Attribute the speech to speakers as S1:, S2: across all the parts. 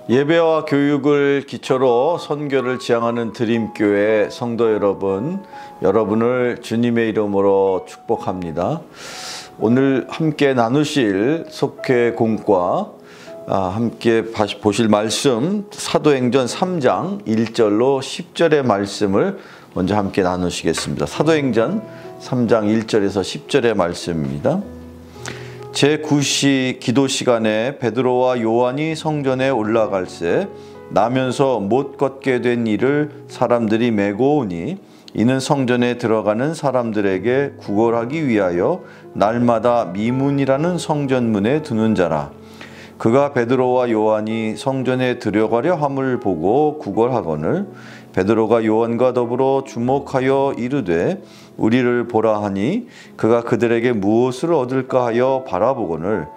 S1: 예배와 교육을 기초로 선교를 지향하는 드림교회 성도 여러분, 여러분을 주님의 이름으로 축복합니다. 오늘 함께 나누실 속회 공과 함께 보실 말씀 사도행전 3장 1절로 10절의 말씀을 먼저 함께 나누시겠습니다. 사도행전 3장 1절에서 10절의 말씀입니다. 제9시 기도 시간에 베드로와 요한이 성전에 올라갈새 나면서 못 걷게 된 이를 사람들이 메고 오니 이는 성전에 들어가는 사람들에게 구걸하기 위하여 날마다 미문이라는 성전문에 두는 자라. 그가 베드로와 요한이 성전에 들어가려 함을 보고 구걸하거늘 베드로가 요한과 더불어 주목하여 이르되 우리를 보라 하니 그가 그들에게 무엇을 얻을까 하여 바라보거늘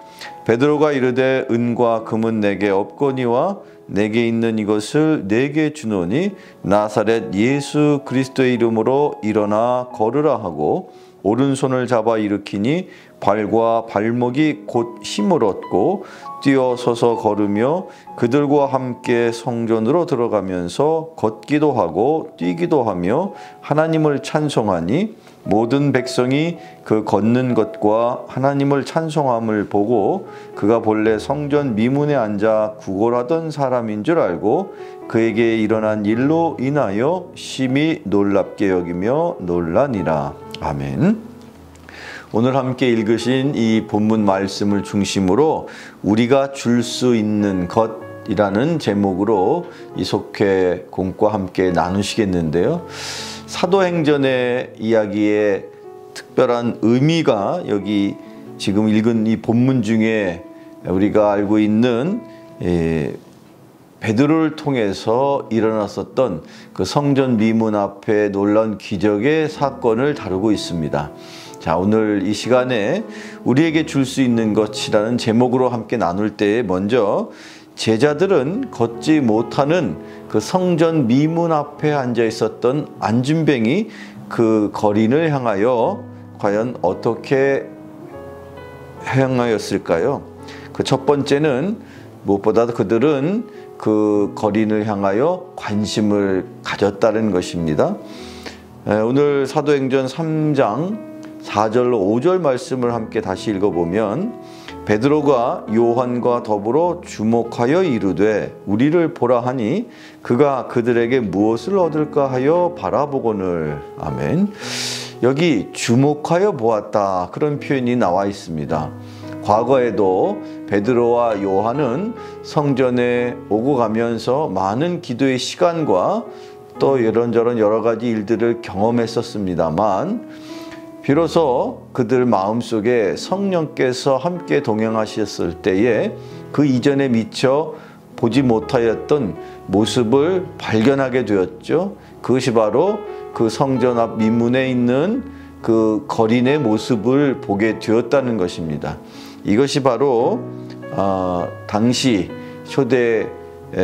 S1: 베드로가 이르되 은과 금은 내게 없거니와 내게 있는 이것을 내게 주노니 나사렛 예수 그리스도의 이름으로 일어나 걸으라 하고 오른손을 잡아 일으키니 발과 발목이 곧 힘을 얻고 뛰어서서 걸으며 그들과 함께 성전으로 들어가면서 걷기도 하고 뛰기도 하며 하나님을 찬송하니 모든 백성이 그 걷는 것과 하나님을 찬송함을 보고 그가 본래 성전 미문에 앉아 구걸하던 사람인 줄 알고 그에게 일어난 일로 인하여 심히 놀랍게 여기며 놀라니라. 아멘. 오늘 함께 읽으신 이 본문 말씀을 중심으로 우리가 줄 수 있는 것이라는 제목으로 이 속회 공과 함께 나누시겠는데요. 사도행전의 이야기에 특별한 의미가 여기 지금 읽은 이 본문 중에 우리가 알고 있는 베드로를 통해서 일어났었던 그 성전 미문 앞에 놀라운 기적의 사건을 다루고 있습니다. 자, 오늘 이 시간에 우리에게 줄 수 있는 것이라는 제목으로 함께 나눌 때 먼저 제자들은 걷지 못하는 그 성전 미문 앞에 앉아 있었던 안진뱅이 그 거린을 향하여 과연 어떻게 행하였을까요? 그 첫 번째는 무엇보다 그들은 그 거린을 향하여 관심을 가졌다는 것입니다. 오늘 사도행전 3장 4절로 5절 말씀을 함께 다시 읽어보면 베드로가 요한과 더불어 주목하여 이르되 우리를 보라 하니 그가 그들에게 무엇을 얻을까 하여 바라보거늘. 아멘. 여기 주목하여 보았다 그런 표현이 나와 있습니다. 과거에도 베드로와 요한은 성전에 오고 가면서 많은 기도의 시간과 또 이런저런 여러 가지 일들을 경험했었습니다만 비로소 그들 마음속에 성령께서 함께 동행하셨을 때에 그 이전에 미처 보지 못하였던 모습을 발견하게 되었죠. 그것이 바로 그 성전 앞 미문에 있는 그 거린의 모습을 보게 되었다는 것입니다. 이것이 바로 당시 초대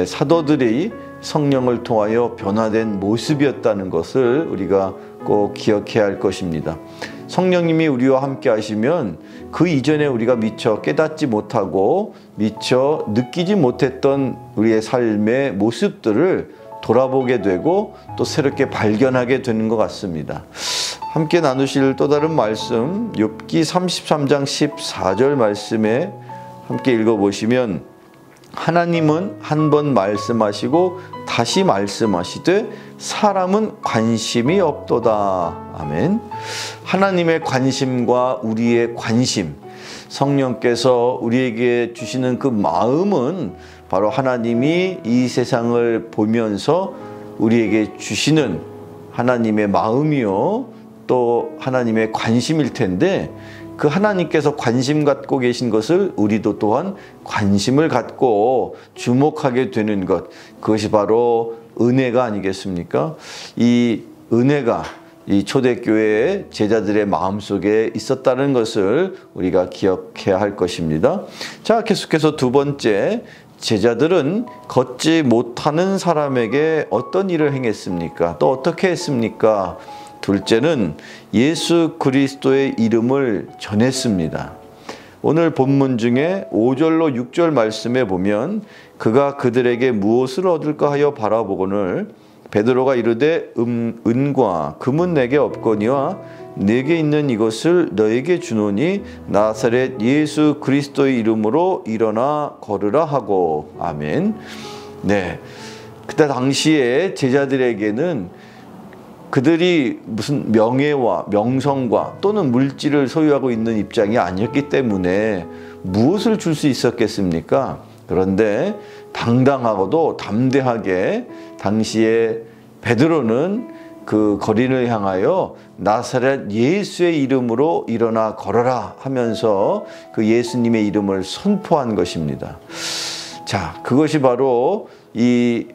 S1: 사도들이 성령을 통하여 변화된 모습이었다는 것을 우리가 꼭 기억해야 할 것입니다. 성령님이 우리와 함께 하시면 그 이전에 우리가 미처 깨닫지 못하고 미처 느끼지 못했던 우리의 삶의 모습들을 돌아보게 되고 또 새롭게 발견하게 되는 것 같습니다. 함께 나누실 또 다른 말씀 욥기 33장 14절 말씀에 함께 읽어보시면 하나님은 한 번 말씀하시고 다시 말씀하시되 사람은 관심이 없도다. 아멘. 하나님의 관심과 우리의 관심, 성령께서 우리에게 주시는 그 마음은 바로 하나님이 이 세상을 보면서 우리에게 주시는 하나님의 마음이요 또 하나님의 관심일 텐데 그 하나님께서 관심 갖고 계신 것을 우리도 또한 관심을 갖고 주목하게 되는 것, 그것이 바로 은혜가 아니겠습니까? 이 은혜가 이 초대교회의 제자들의 마음속에 있었다는 것을 우리가 기억해야 할 것입니다. 자, 계속해서 두 번째, 제자들은 걷지 못하는 사람에게 어떤 일을 행했습니까? 또 어떻게 했습니까? 둘째는 예수 그리스도의 이름을 전했습니다. 오늘 본문 중에 5절로 6절 말씀에 보면 그가 그들에게 무엇을 얻을까 하여 바라보거늘 베드로가 이르되 은과 금은 내게 없거니와 내게 있는 이것을 너에게 주노니 나사렛 예수 그리스도의 이름으로 일어나 걸으라 하고. 아멘. 네. 그때 당시에 제자들에게는 그들이 무슨 명예와 명성과 또는 물질을 소유하고 있는 입장이 아니었기 때문에 무엇을 줄 수 있었겠습니까? 그런데 당당하고도 담대하게 당시에 베드로는 그 거린을 향하여 나사렛 예수의 이름으로 일어나 걸어라 하면서 그 예수님의 이름을 선포한 것입니다. 자, 그것이 바로 이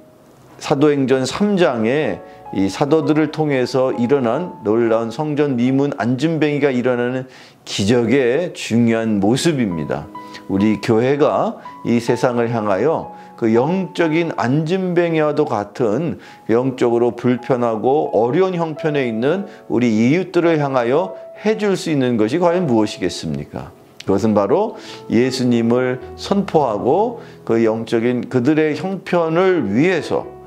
S1: 사도행전 3장에 이 사도들을 통해서 일어난 놀라운 성전 미문 안진뱅이가 일어나는 기적의 중요한 모습입니다. 우리 교회가 이 세상을 향하여 그 영적인 안진뱅이와도 같은 영적으로 불편하고 어려운 형편에 있는 우리 이웃들을 향하여 해줄 수 있는 것이 과연 무엇이겠습니까? 그것은 바로 예수님을 선포하고 그 영적인 그들의 형편을 위해서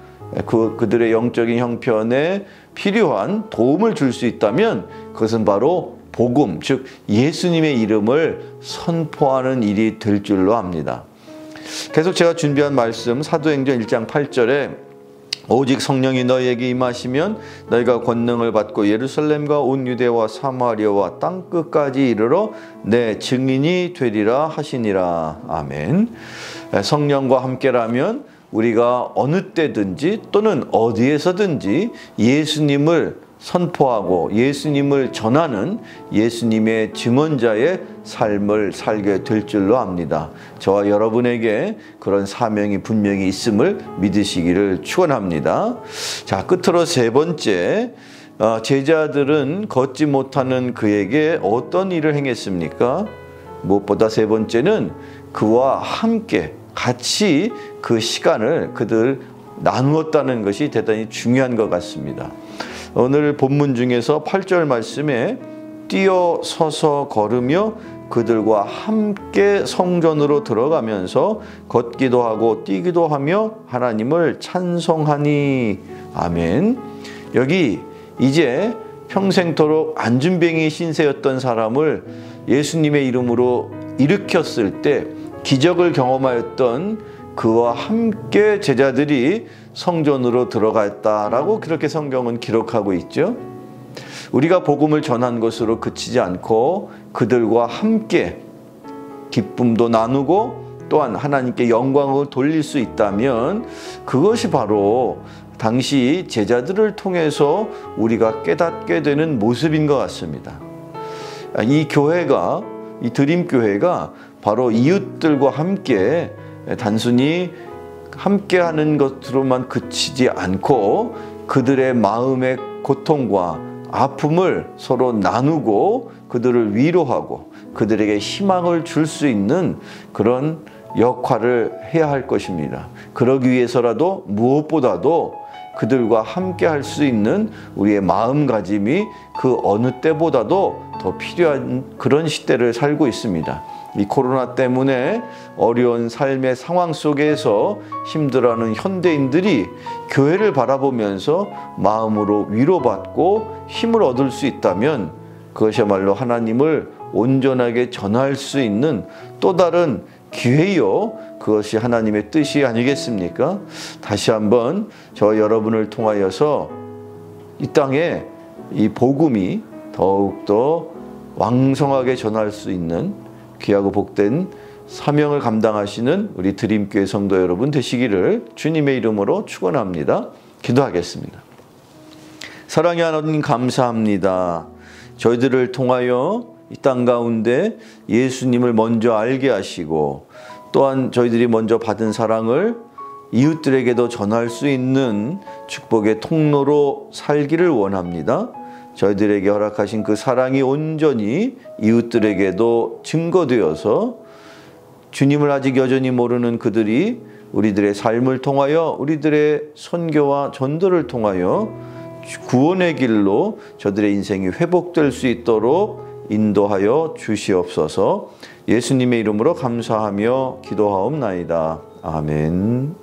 S1: 그들의 영적인 형편에 필요한 도움을 줄 수 있다면 그것은 바로 복음, 즉 예수님의 이름을 선포하는 일이 될 줄로 압니다. 계속 제가 준비한 말씀 사도행전 1장 8절에 오직 성령이 너희에게 임하시면 너희가 권능을 받고 예루살렘과 온 유대와 사마리아와 땅끝까지 이르러 내 증인이 되리라 하시니라. 아멘. 성령과 함께라면 우리가 어느 때든지 또는 어디에서든지 예수님을 선포하고 예수님을 전하는 예수님의 증언자의 삶을 살게 될 줄로 압니다. 저와 여러분에게 그런 사명이 분명히 있음을 믿으시기를 축원합니다. 자, 끝으로 세 번째, 제자들은 걷지 못하는 그에게 어떤 일을 행했습니까? 무엇보다 세 번째는 그와 함께 같이 그 시간을 그들 나누었다는 것이 대단히 중요한 것 같습니다. 오늘 본문 중에서 8절 말씀에 뛰어 서서 걸으며 그들과 함께 성전으로 들어가면서 걷기도 하고 뛰기도 하며 하나님을 찬송하니. 아멘. 여기 이제 평생토록 안진뱅이 신세였던 사람을 예수님의 이름으로 일으켰을 때 기적을 경험하였던 그와 함께 제자들이 성전으로 들어갔다라고 그렇게 성경은 기록하고 있죠. 우리가 복음을 전한 것으로 그치지 않고 그들과 함께 기쁨도 나누고 또한 하나님께 영광을 돌릴 수 있다면 그것이 바로 당시 제자들을 통해서 우리가 깨닫게 되는 모습인 것 같습니다. 이 교회가, 이 드림교회가 바로 이웃들과 함께 단순히 함께하는 것으로만 그치지 않고 그들의 마음의 고통과 아픔을 서로 나누고 그들을 위로하고 그들에게 희망을 줄 수 있는 그런 역할을 해야 할 것입니다. 그러기 위해서라도 무엇보다도 그들과 함께 할 수 있는 우리의 마음가짐이 그 어느 때보다도 더 필요한 그런 시대를 살고 있습니다. 이 코로나 때문에 어려운 삶의 상황 속에서 힘들어하는 현대인들이 교회를 바라보면서 마음으로 위로받고 힘을 얻을 수 있다면 그것이야말로 하나님을 온전하게 전할 수 있는 또 다른 기회요, 그것이 하나님의 뜻이 아니겠습니까? 다시 한번 저 여러분을 통하여서 이 땅에 이 복음이 더욱더 왕성하게 전할 수 있는 귀하고 복된 사명을 감당하시는 우리 드림교회 성도 여러분 되시기를 주님의 이름으로 축원합니다. 기도하겠습니다. 사랑의 하나님 감사합니다. 저희들을 통하여 이 땅 가운데 예수님을 먼저 알게 하시고 또한 저희들이 먼저 받은 사랑을 이웃들에게도 전할 수 있는 축복의 통로로 살기를 원합니다. 저희들에게 허락하신 그 사랑이 온전히 이웃들에게도 증거되어서 주님을 아직 여전히 모르는 그들이 우리들의 삶을 통하여 우리들의 선교와 전도를 통하여 구원의 길로 저들의 인생이 회복될 수 있도록 인도하여 주시옵소서. 예수님의 이름으로 감사하며 기도하옵나이다. 아멘.